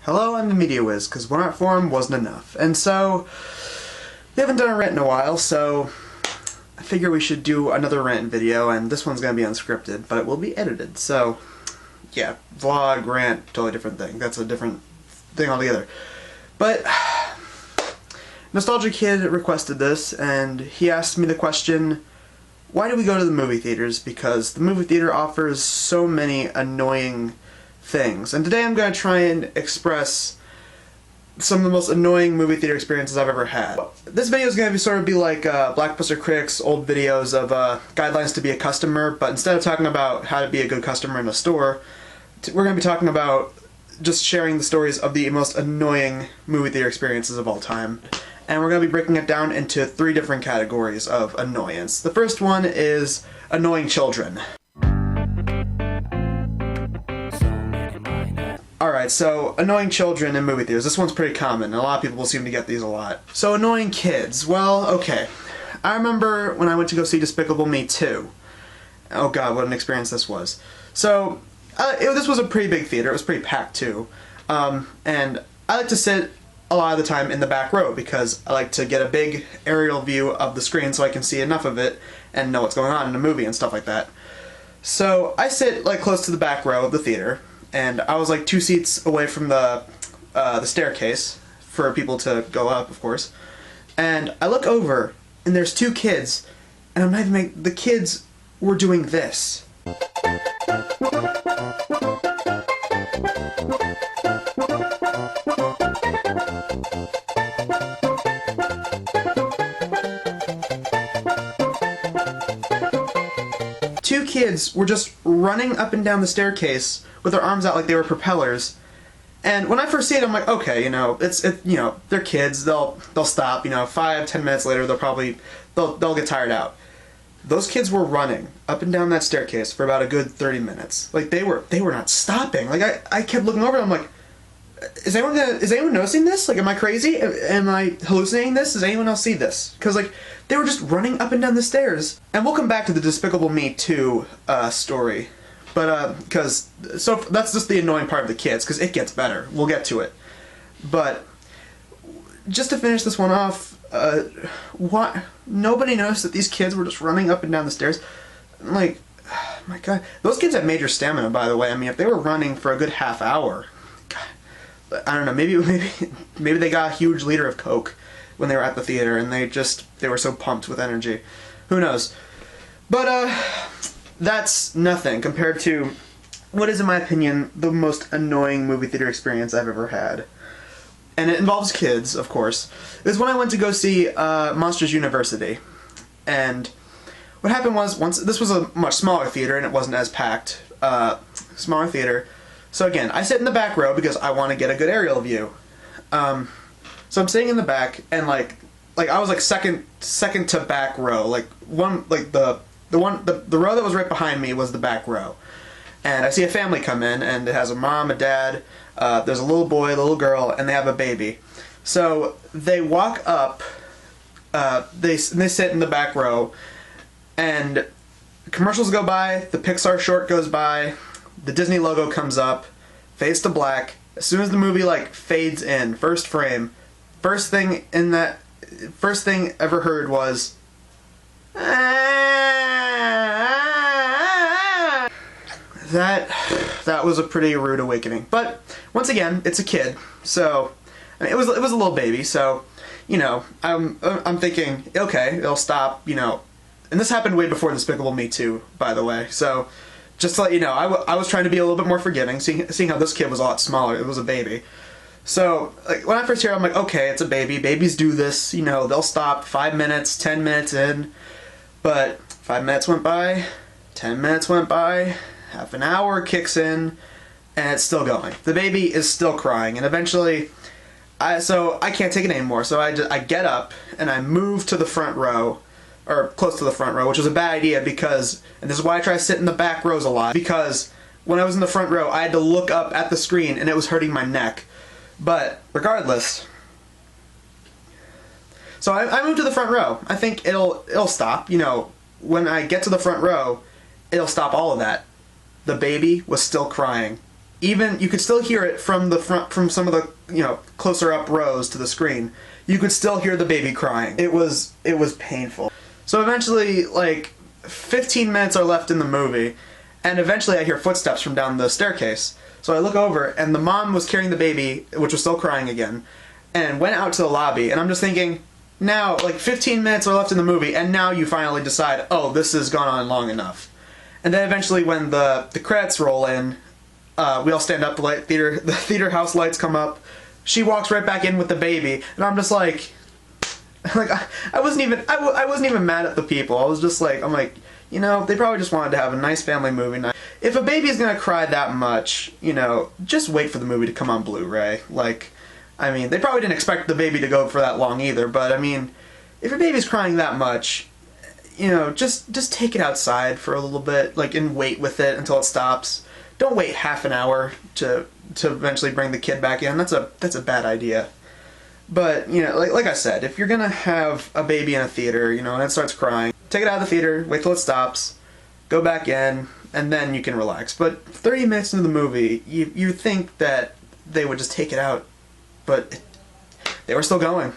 Hello, I'm the Media Wiz, because one art form wasn't enough. And so, we haven't done a rant in a while, so I figure we should do another rant video, and this one's going to be unscripted, but it will be edited. So, yeah, vlog, rant, totally different thing. That's a different thing altogether. But, Nostalgia Kid requested this, and he asked me the question, why do we go to the movie theaters? Because the movie theater offers so many annoying things. And today I'm going to try and express some of the most annoying movie theater experiences I've ever had. This video is going to sort of be like Blockbuster Critics' old videos of guidelines to be a customer, but instead of talking about how to be a good customer in a store, we're going to be talking about just sharing the stories of the most annoying movie theater experiences of all time. And we're going to be breaking it down into 3 different categories of annoyance. The first one is annoying children. Alright, so annoying children in movie theaters. This one's pretty common. A lot of people seem to get these a lot. So annoying kids. Well, okay. I remember when I went to go see Despicable Me 2. Oh god, what an experience this was. So, this was a pretty big theater. It was pretty packed too. And I like to sit a lot of the time in the back row because I like to get a big aerial view of the screen so I can see enough of it and know what's going on in a movie and stuff like that. So I sit like close to the back row of the theater, and I was like 2 seats away from the staircase for people to go up, of course. And I look over, and there's 2 kids, and I'm not even making, the kids were doing this. Two kids were just running up and down the staircase with their arms out like they were propellers. And when I first see it, I'm like, okay, you know, they're kids. They'll stop. You know, 5-10 minutes later, they'll get tired out. Those kids were running up and down that staircase for about a good 30 minutes. Like they were not stopping. Like I kept looking over. And I'm like, is anyone noticing this? Like, am I crazy? Am I hallucinating this? Does anyone else see this? Because like they were just running up and down the stairs. And we'll come back to the Despicable Me 2 story. But, so that's just the annoying part of the kids, because it gets better. We'll get to it. But, just to finish this one off, nobody noticed that these kids were just running up and down the stairs? Like, oh my god. Those kids have major stamina, by the way. I mean, if they were running for a good half hour, God, I don't know, maybe they got a huge liter of Coke when they were at the theater, and they were so pumped with energy. Who knows? But, that's nothing compared to what is, in my opinion, the most annoying movie theater experience I've ever had. And it involves kids, of course. It was when I went to go see Monsters University. And what happened was, this was a much smaller theater and it wasn't as packed. Smaller theater. So again, I sit in the back row because I want to get a good aerial view. So I'm sitting in the back, and like I was like second to back row. Like the row that was right behind me was the back row. And I see a family come in, and it has a mom, a dad, there's a little boy, a little girl, and they have a baby. So they walk up, they sit in the back row, and commercials go by, the Pixar short goes by, the Disney logo comes up, fades to black. As soon as the movie like fades in, first frame, first thing ever heard was, that was a pretty rude awakening. But once again, it's a kid, so I mean, it was a little baby. So, you know, I'm thinking, okay, it'll stop. You know, and this happened way before Despicable Me 2, by the way. So just to let you know, I was trying to be a little bit more forgiving, seeing how this kid was a lot smaller. It was a baby. So like, when I first hear it, I'm like, okay, it's a baby. Babies do this. You know, they'll stop 5 minutes, 10 minutes in. But 5 minutes went by, 10 minutes went by. Half an hour kicks in, and it's still going. The baby is still crying, and eventually, I can't take it anymore. So I get up and I move to the front row, or close to the front row, which was a bad idea because, and this is why I try to sit in the back rows a lot, because when I was in the front row, I had to look up at the screen, and it was hurting my neck. But regardless, so I moved to the front row. I think it'll stop. You know, when I get to the front row, it'll stop all of that. The baby was still crying even you could still hear it from the front, from some of the, you know, closer up rows to the screen. You could still hear the baby crying. It was painful. So eventually, like, 15 minutes are left in the movie, and eventually I hear footsteps from down the staircase. So I look over, and the mom was carrying the baby, which was still crying again, and went out to the lobby, and I'm just thinking, now, like, 15 minutes are left in the movie, and now you finally decide, oh, this has gone on long enough. And then eventually when the credits roll in, we all stand up, the theater house lights come up, she walks right back in with the baby, and I'm just like I wasn't even mad at the people. I was just like, I'm like, you know, they probably just wanted to have a nice family movie night. If a baby's gonna cry that much, you know, just wait for the movie to come on Blu-ray. Like, I mean, they probably didn't expect the baby to go for that long either, but I mean, if your baby's crying that much, you know, just take it outside for a little bit, like, and wait with it until it stops. Don't wait half an hour to eventually bring the kid back in. That's a bad idea. But, you know, like I said, if you're gonna have a baby in a theater, you know, and it starts crying, take it out of the theater, wait till it stops, go back in, and then you can relax. But 30 minutes into the movie, you think that they would just take it out, but they were still going.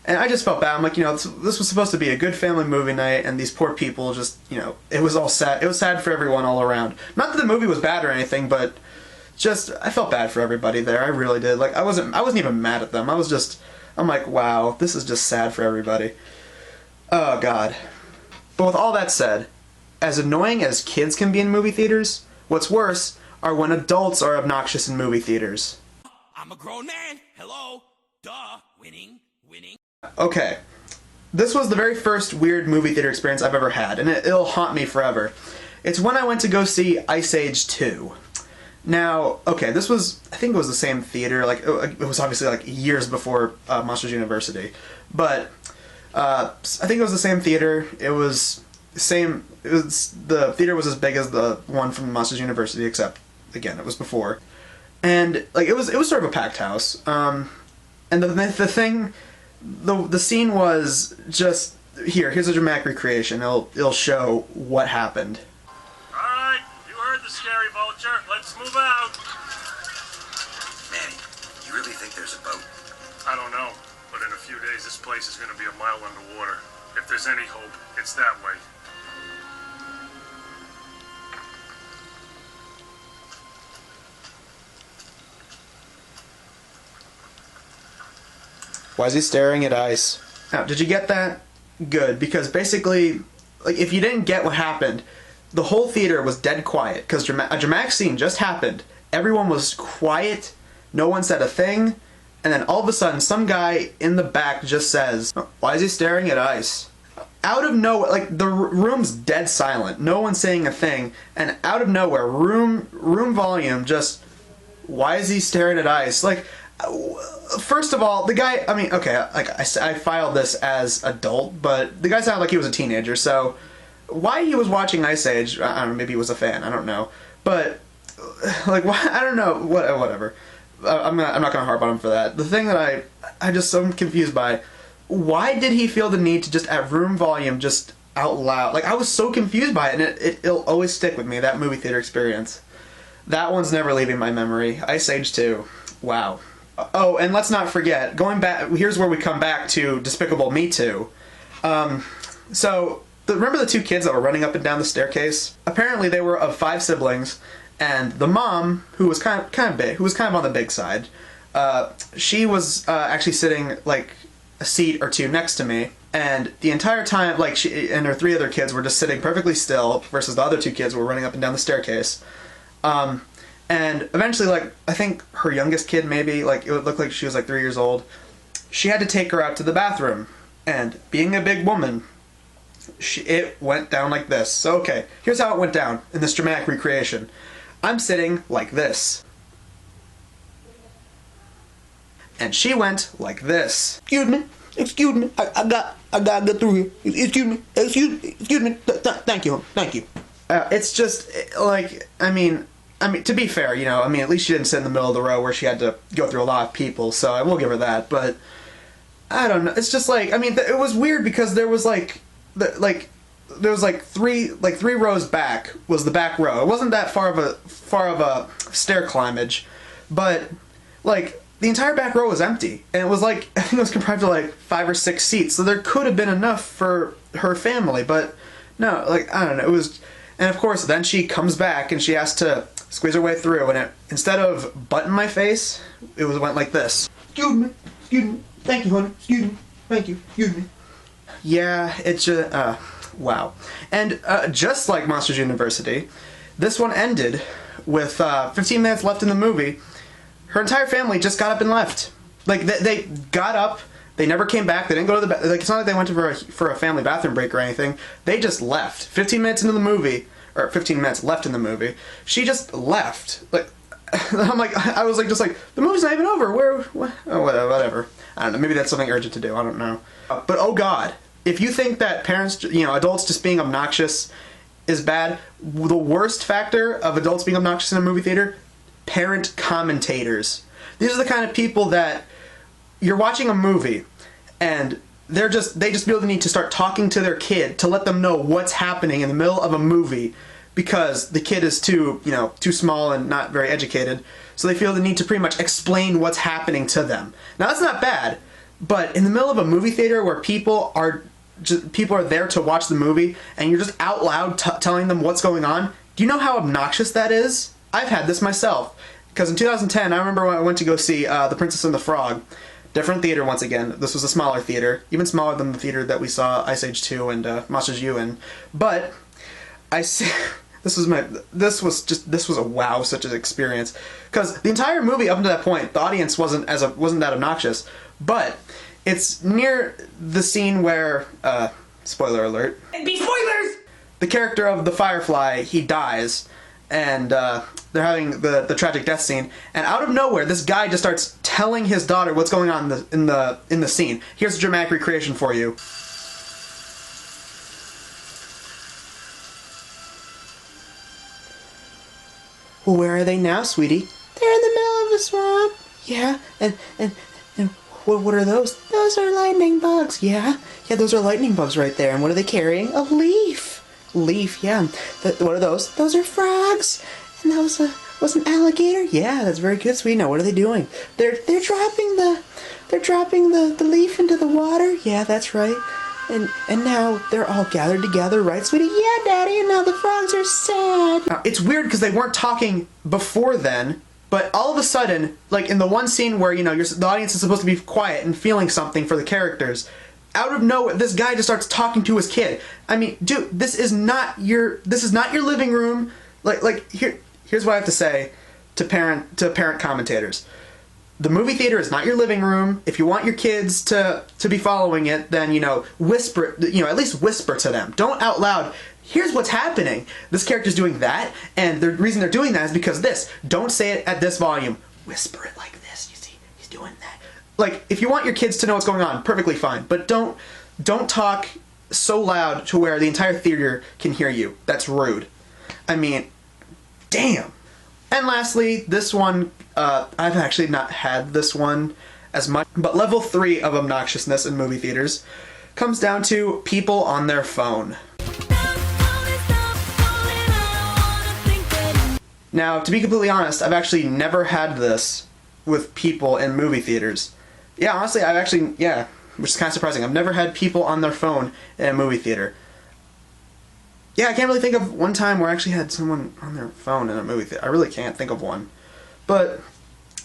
And I just felt bad. I'm like, you know, this was supposed to be a good family movie night, and these poor people just, you know, it was all sad. It was sad for everyone all around. Not that the movie was bad or anything, but just, I felt bad for everybody there. I really did. Like, I wasn't even mad at them. I'm like, wow, this is just sad for everybody. Oh, God. But with all that said, as annoying as kids can be in movie theaters, what's worse are when adults are obnoxious in movie theaters. I'm a grown man. Hello. Duh. Winning. Okay. This was the very first weird movie theater experience I've ever had, and it'll haunt me forever. It's when I went to go see Ice Age 2. Now, okay, this was, I think it was the same theater, like, it was obviously like years before Monsters University, but I think it was the same theater. The theater was as big as the one from Monsters University, except, again, it was before. And, like, it was sort of a packed house, and the scene was just, here's a dramatic recreation. It'll show what happened. Alright, you heard the scary vulture. Let's move out. Manny, you really think there's a boat? I don't know, but in a few days this place is going to be a mile underwater. If there's any hope, it's that way. Why is he staring at ice? Now, did you get that? Good, because basically, like, if you didn't get what happened, the whole theater was dead quiet, because a dramatic scene just happened. Everyone was quiet, no one said a thing, and then all of a sudden, some guy in the back just says, "Why is he staring at ice?" Out of nowhere, like, the room's dead silent, no one's saying a thing, and out of nowhere, room volume just, "Why is he staring at ice?" Like, first of all, the guy, I mean, okay, like, I filed this as adult, but the guy sounded like he was a teenager, so why he was watching Ice Age, I don't know, maybe he was a fan, I don't know, but, like, I don't know, whatever. I'm not gonna harp on him for that. The thing that I just so confused by, why did he feel the need to just, at room volume, just out loud, like, I was so confused by it, and it'll always stick with me, that movie theater experience. That one's never leaving my memory. Ice Age 2, wow. Oh, and let's not forget, going back, here's where we come back to Despicable Me 2. Remember the two kids that were running up and down the staircase? Apparently they were of 5 siblings, and the mom, who was kind of big, who was kind of on the big side, she was actually sitting, like, a seat or two next to me, and the entire time, like, she and her 3 other kids were just sitting perfectly still, versus the other 2 kids were running up and down the staircase. And eventually, like, I think her youngest kid, maybe, like, it would look like she was, like, 3 years old. She had to take her out to the bathroom. And being a big woman, it went down like this. So, okay, here's how it went down in this dramatic recreation. I'm sitting like this. And she went like this. Excuse me, I gotta get through here. Excuse me, thank you. It's just, like, I mean, to be fair, you know, I mean, at least she didn't sit in the middle of the row where she had to go through a lot of people, so I will give her that, but I don't know, it's just like, I mean, it was weird because there was, like, there was like three rows back was the back row. It wasn't that far of a stair climbage, but like the entire back row was empty, and it was like I think it was comprised of like 5 or 6 seats, so there could have been enough for her family, but no, like I don't know. It was, and of course then she comes back and she has to squeeze her way through, and it, instead of butting my face, it went like this. Excuse me, thank you, honey, excuse me, thank you, excuse me. Yeah, it's just, wow. And just like Monsters University, this one ended with 15 minutes left in the movie. Her entire family just got up and left. Like, they got up, they never came back, they didn't go to the bathroom. Like, it's not like they went for a family bathroom break or anything. They just left. 15 minutes into the movie, or 15 minutes left in the movie, she just left. Like, I'm like, I was like, just like, the movie's not even over, what? Oh, whatever. I don't know, maybe that's something urgent to do, I don't know. But oh god. If you think that parents, adults just being obnoxious is bad, the worst factor of adults being obnoxious in a movie theater, parent commentators. These are the kind of people that you're watching a movie and they just feel the need to start talking to their kid to let them know what's happening in the middle of a movie because the kid is too small and not very educated. So they feel the need to pretty much explain what's happening to them. Now that's not bad, but in the middle of a movie theater where people are there to watch the movie and you're just out loud telling them what's going on, do you know how obnoxious that is? I've had this myself, because in 2010 I remember when I went to go see The Princess and the Frog. Different theater once again. This was a smaller theater, even smaller than the theater that we saw Ice Age 2 and Monsters U in. But this was a wow such an experience, because the entire movie up to that point the audience wasn't that obnoxious, but it's near the scene where, spoiler alert. Be spoilers! The character of the Firefly, he dies, and they're having the tragic death scene, and out of nowhere, this guy just starts telling his daughter what's going on in the scene. Here's a dramatic recreation for you. Well, where are they now, sweetie? They're in the middle of a swamp. Yeah, and what are those? Those are lightning bugs. Yeah, those are lightning bugs right there. And what are they carrying? A leaf. Leaf, yeah. What are those? Those are frogs. And that was an alligator. Yeah, that's very good, sweetie. Now what are they doing? They're dropping the leaf into the water. Yeah, that's right. And now they're all gathered together, right, sweetie? Yeah, Daddy. And now the frogs are sad. Now, it's weird because they weren't talking before then. But all of a sudden, like in the one scene where, the audience is supposed to be quiet and feeling something for the characters, out of nowhere, this guy just starts talking to his kid. I mean, dude, this is not your living room. Here's what I have to say to parent commentators. The movie theater is not your living room. If you want your kids to be following it, then, whisper, at least whisper to them. Don't out loud. Here's what's happening. This character's doing that, and the reason they're doing that is because this. Don't say it at this volume. Whisper it like this. You see, he's doing that. Like, if you want your kids to know what's going on, perfectly fine. But don't talk so loud to where the entire theater can hear you. That's rude. I mean, damn. And lastly, this one, I've actually not had this one as much, but level 3 of obnoxiousness in movie theaters comes down to people on their phone. Now, to be completely honest, I've actually never had this with people in movie theaters. Yeah, honestly, which is kind of surprising. I've never had people on their phone in a movie theater. Yeah, I can't really think of one time where I actually had someone on their phone in a movie theater. I really can't think of one. But,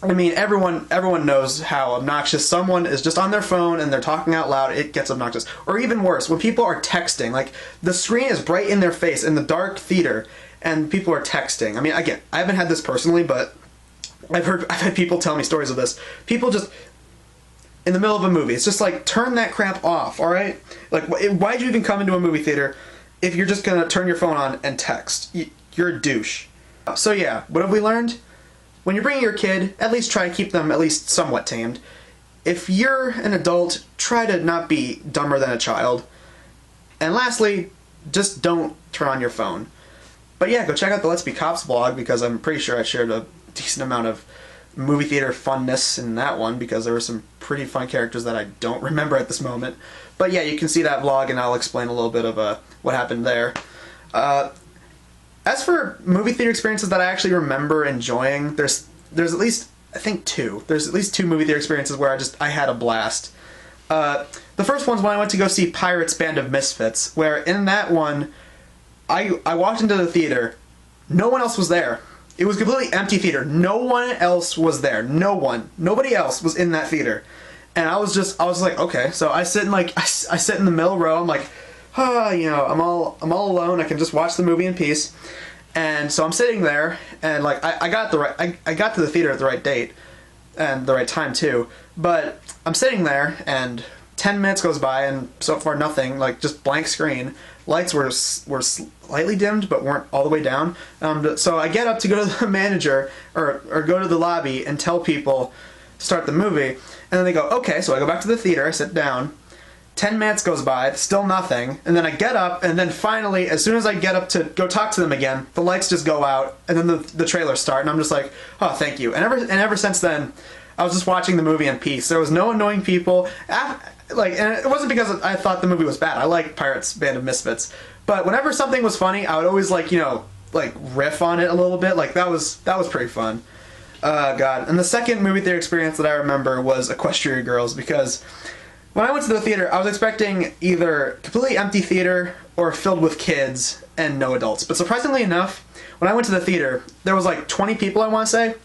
I mean, everyone knows how obnoxious someone is just on their phone and they're talking out loud. It gets obnoxious. Or even worse, when people are texting. Like, the screen is bright in their face in the dark theater, and people are texting. I mean, again, I haven't had this personally, but I've had people tell me stories of this. People just, in the middle of a movie, it's just like, turn that crap off, alright? Like, why'd you even come into a movie theater if you're just gonna turn your phone on and text? You're a douche. So yeah, what have we learned? When you're bringing your kid, at least try to keep them at least somewhat tamed. If you're an adult, try to not be dumber than a child. And lastly, just don't turn on your phone. But yeah, go check out the Let's Be Cops blog, because I'm pretty sure I shared a decent amount of movie theater funness in that one, because there were some pretty fun characters that I don't remember at this moment. But yeah, you can see that vlog, and I'll explain a little bit of what happened there. As for movie theater experiences that I actually remember enjoying, there's at least, I think, two. There's at least two movie theater experiences where I had a blast. The first one's when I went to go see Pirates Band of Misfits, where in that one, I walked into the theater, no one else was there. It was a completely empty theater. No one else was there. No one. Nobody else was in that theater. And I was like, okay. So I sit in I sit in the middle row. I'm like, I'm all alone. I can just watch the movie in peace. And so I'm sitting there, and I got to the theater at the right date, and the right time too. But I'm sitting there, and 10 minutes goes by, and so far nothing. Just blank screen. Lights were slightly dimmed, but weren't all the way down. So I get up to go to the manager or go to the lobby and tell people start the movie, and then they go, okay. So I go back to the theater. I sit down. 10 minutes goes by, still nothing, and then I get up, and then finally, as soon as I get up to go talk to them again, the lights just go out, and then the trailers start, and I'm just like, oh, thank you. And ever since then, I was just watching the movie in peace. There was no annoying people. And it wasn't because I thought the movie was bad. I like Pirates Band of Misfits, but whenever something was funny, I would always riff on it a little bit. That was pretty fun. God. And the second movie theater experience that I remember was Equestria Girls, because when I went to the theater, I was expecting either completely empty theater or filled with kids and no adults. But surprisingly enough, when I went to the theater, there was 20 people, I want to say.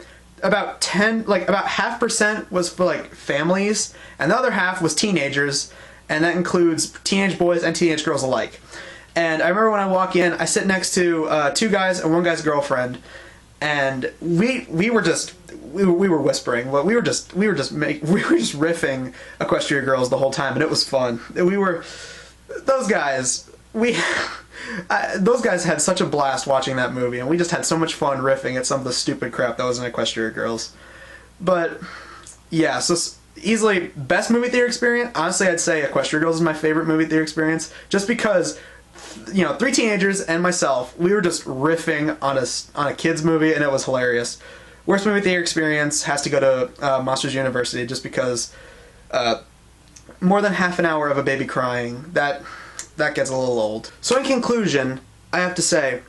About 0.5% was for families, and the other half was teenagers, and that includes teenage boys and teenage girls alike. And I remember when I walk in, I sit next to two guys and one guy's girlfriend, and we were whispering. Well, we were just riffing Equestria Girls the whole time, and it was fun. Those guys had such a blast watching that movie, and we just had so much fun riffing at some of the stupid crap that was in Equestria Girls. But yeah, so easily best movie theater experience. Honestly, I'd say Equestria Girls is my favorite movie theater experience, just because, three teenagers and myself, we were just riffing on a kids movie, and it was hilarious. Worst movie theater experience has to go to Monsters University, just because more than half an hour of a baby crying, that gets a little old. So in conclusion, I have to say,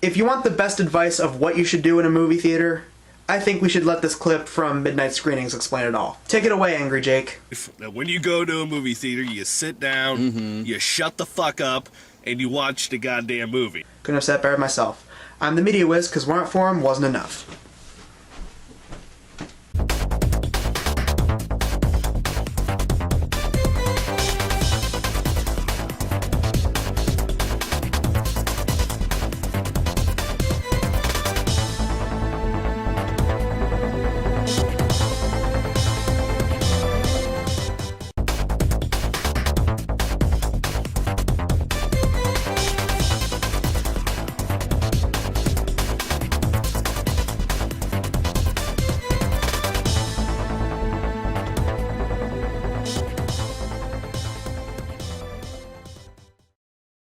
if you want the best advice of what you should do in a movie theater, I think we should let this clip from Midnight Screenings explain it all. Take it away, Angry Jake. Now, when you go to a movie theater, you sit down, you shut the fuck up, and you watch the goddamn movie. Couldn't have said it better myself. I'm the Media Whiz, because Warrant Forum wasn't enough.